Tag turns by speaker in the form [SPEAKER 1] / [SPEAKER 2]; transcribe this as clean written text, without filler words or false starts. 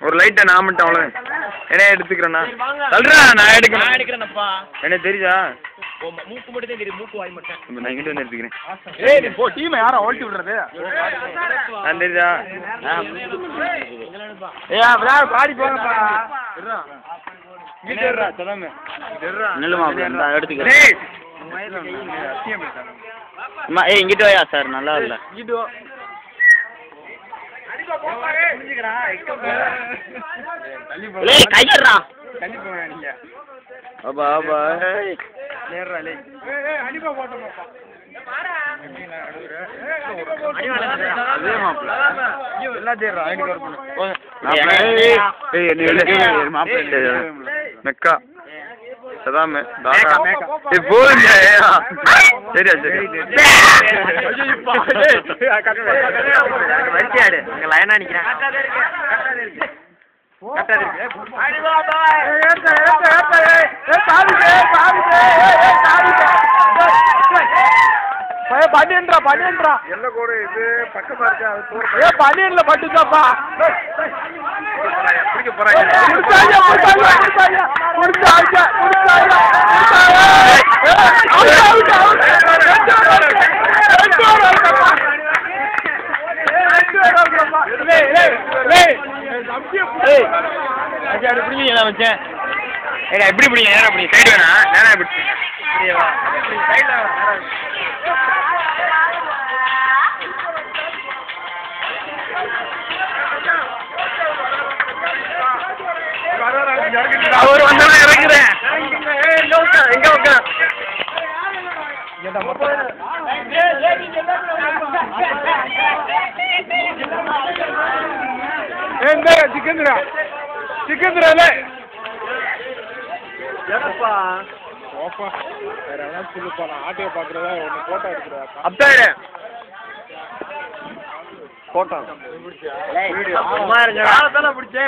[SPEAKER 1] ஒரு லைட்டை நான் மட்டும் அவ்வளோ என்ன எடுத்துக்கிறேண்ணா சொல்றா நான் எடுக்கிறேன்ப்பா என்ன தெரியுதா மூக்கு மட்டும் தான் தெரியும் மூக்கு வாய் மட்டும் நான் இங்கிட்ட வந்து எடுத்துக்கிறேன் போ டீமை யாரா ஓட்டி விடுறது நான் தெரியுதா பாடி போங்கப்பா எடுத்துக்கிறேன் இங்கிட்ட வாயா சார் நல்லா இல்லை கையறா தள்ளி போங்க நீங்க அப்பா அப்பா நேரா லே அடிபா போட்டோம்ப்பா அதே மாப்ள எல்லாம் தேறா ஐடி கார்டு பண்ணு ஏய் என்ன மாப்ள மெக்கா சதாமே தாரா ஏ போங்க சரியா சரி வச்சியாடு அங்க லைனா நிக்கிறேன் பண்ணின்றா என்ன கூட இது பக்கமா இருக்கா அது போற பண்ணிரல பட்டுதாப்பா குடிக்க போறாங்க எப்படி பிடிங்க நேரம் அப்படி சைடு வேணா நேரம் எப்படி அவர் வந்தா இறங்குறேன் எங்க உட்கா சிக்கந்திரா சிக்கந்திரா என்னப்பா ஓப்பா வேற எவனா சொல்லுப்பா நான் ஆட்டையை பாக்குறதா ஒன்று போட்டோ எடுக்கிறதா அப்டாயிடு போட்டோ வீடியோ பிடிச்சேன்